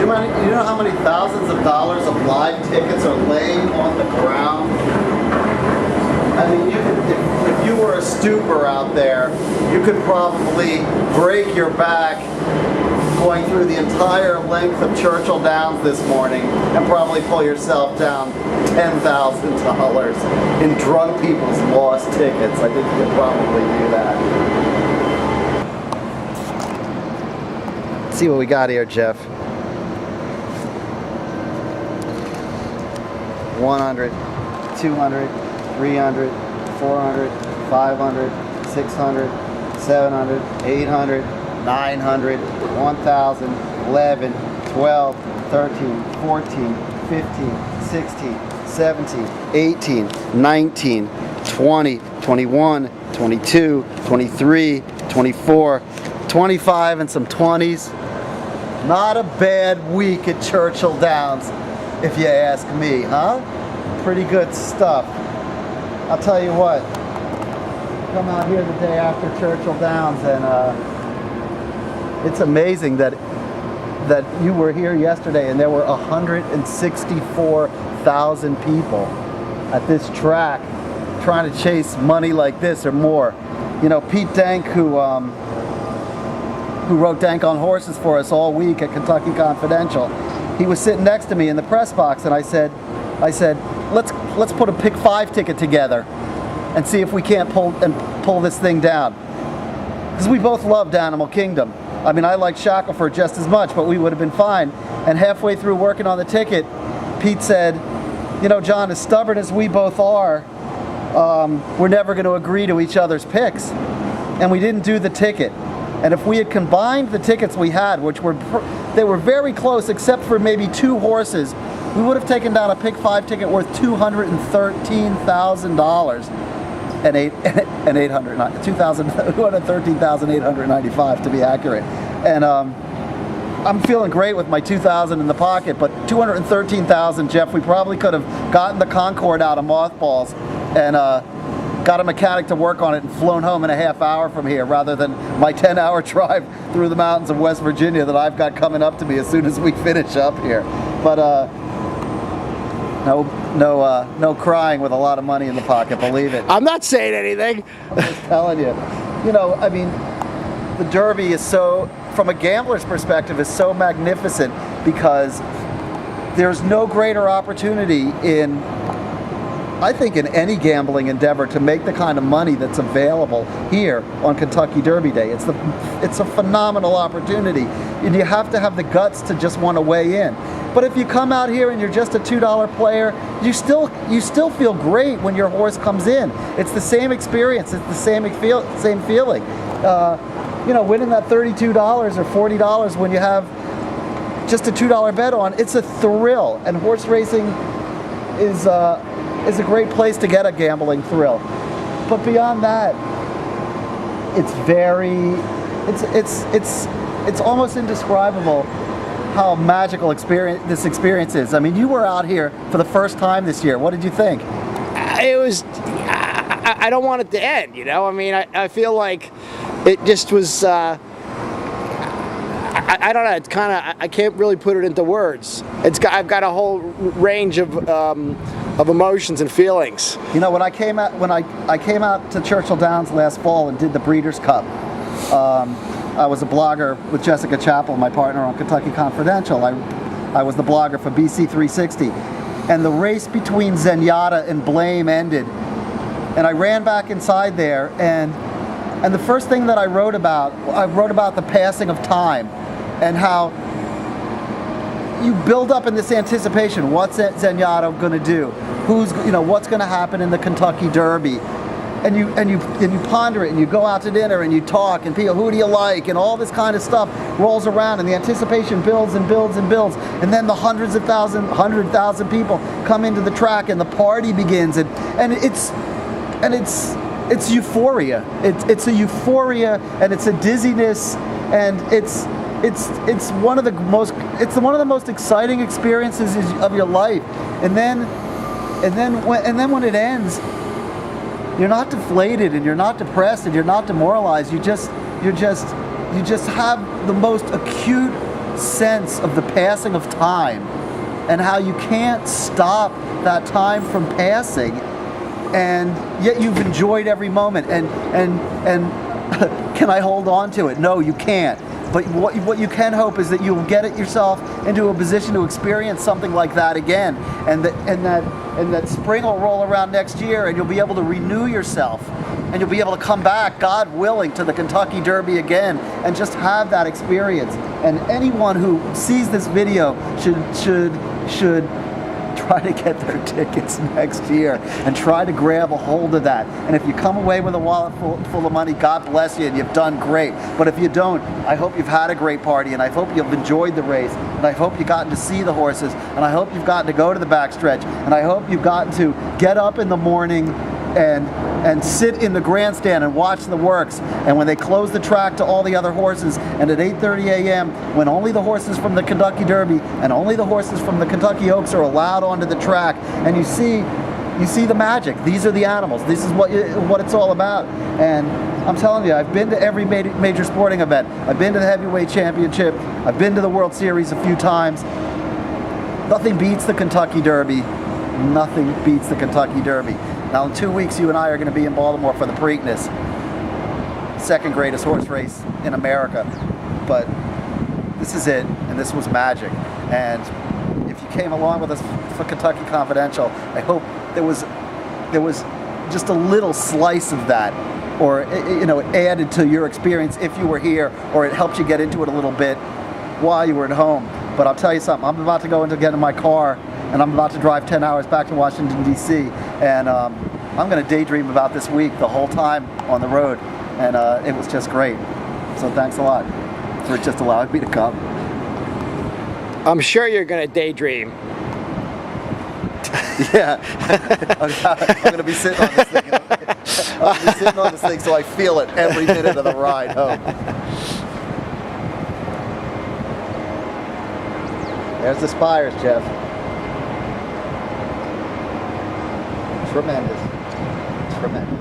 You know how many thousands of dollars of live tickets are laying on the ground? I mean, if you were a stooper out there, you could probably break your back going through the entire length of Churchill Downs this morning and probably pull yourself down $10,000 in drunk people's lost tickets. I think you could probably do that. Let's see what we got here, Jeff. 100, 200, 300, 400, 500, 600, 700, 800, 900, 1,000, 11, 12, 13, 14, 15, 16, 17, 18, 19, 20, 21, 22, 23, 24, 25, and some 20s. Not a bad week at Churchill Downs, if you ask me, huh? Pretty good stuff. I'll tell you what, come out here the day after Churchill Downs, and it's amazing that you were here yesterday and there were 164,000 people at this track trying to chase money like this or more. You know, Pete Dank, who wrote Dank on Horses for us all week at Kentucky Confidential, he was sitting next to me in the press box, and I said, let's put a pick 5 ticket together and see if we can't pull this thing down. Because we both loved Animal Kingdom. I mean, I liked Shackleford just as much, but we would have been fine. And halfway through working on the ticket, Pete said, you know, John, as stubborn as we both are, we're never going to agree to each other's picks. And we didn't do the ticket. And if we had combined the tickets we had, which they were very close except for maybe 2 horses, we would have taken down a pick 5 ticket worth $213,000 and $213,895 to be accurate. And I'm feeling great with my $2,000 in the pocket, but $213,000, Jeff, we probably could have gotten the Concorde out of mothballs and got a mechanic to work on it and flown home in a half hour from here rather than my 10-hour drive through the mountains of West Virginia that I've got coming up to me as soon as we finish up here. But no crying with a lot of money in the pocket, believe it. I'm not saying anything. I'm just telling you. You know, I mean, the Derby is so, from a gambler's perspective, is so magnificent because there's no greater opportunity in, I think, in any gambling endeavor to make the kind of money that's available here on Kentucky Derby Day. It's a phenomenal opportunity, and you have to have the guts to just want to weigh in. But if you come out here and you're just a $2 player, you still feel great when your horse comes in. It's the same experience. It's the same feeling. You know, winning that $32 or $40 when you have just a $2 bet on, it's a thrill. And horse racing is a great place to get a gambling thrill. But beyond that, it's almost indescribable how magical this experience is. I mean, you were out here for the first time this year. What did you think? It was, I don't want it to end, you know? I mean, I feel like it just was, I don't know, it's kind of, I can't really put it into words. I've got a whole range of emotions and feelings. You know, when I came out to Churchill Downs last fall and did the Breeders' Cup, I was a blogger with Jessica Chappell, my partner on Kentucky Confidential. I was the blogger for BC 360. And the race between Zenyatta and Blame ended. And I ran back inside there, and the first thing that I wrote about the passing of time and how you build up in this anticipation. What's Zenyatta going to do? What's going to happen in the Kentucky Derby? And you ponder it, and you go out to dinner, and you talk, and people, who do you like, and all this kind of stuff rolls around, and the anticipation builds and builds and builds, and then the 100,000 people come into the track, and the party begins, and it's euphoria. It's a euphoria, and it's a dizziness, and it's one of the most exciting experiences of your life, and then when it ends, you're not deflated, and you're not depressed, and you're not demoralized. You just have the most acute sense of the passing of time and how you can't stop that time from passing, and yet you've enjoyed every moment. And can I hold on to it? No, you can't. But what you can hope is that you'll get it yourself into a position to experience something like that again, and that spring will roll around next year, and you'll be able to renew yourself, and you'll be able to come back, God willing, to the Kentucky Derby again, and just have that experience. And anyone who sees this video should try to get their tickets next year and try to grab a hold of that. And if you come away with a wallet full of money, God bless you, and you've done great. But if you don't, I hope you've had a great party, and I hope you've enjoyed the race, and I hope you've gotten to see the horses, and I hope you've gotten to go to the backstretch, and I hope you've gotten to get up in the morning and sit in the grandstand and watch the works, and when they close the track to all the other horses, and at 8:30 a.m. when only the horses from the Kentucky Derby and only the horses from the Kentucky Oaks are allowed onto the track, and you see the magic. These are the animals. This is what it's all about. And I'm telling you, I've been to every major sporting event. I've been to the Heavyweight Championship. I've been to the World Series a few times. Nothing beats the Kentucky Derby. Nothing beats the Kentucky Derby. Now in 2 weeks, you and I are going to be in Baltimore for the Preakness, second greatest horse race in America. But this is it, and this was magic. And if you came along with us for Kentucky Confidential, I hope there was just a little slice of that, or it added to your experience if you were here, or it helped you get into it a little bit while you were at home. But I'll tell you something, I'm about to get in my car, and I'm about to drive 10 hours back to Washington, D.C., and I'm going to daydream about this week the whole time on the road, and it was just great. So thanks a lot for just allowing me to come. I'm sure you're going to daydream. Yeah. I'm going to be sitting on this thing. I'm going to be sitting on this thing so I feel it every minute of the ride home. There's the spires, Jeff. Tremendous. Tremendous.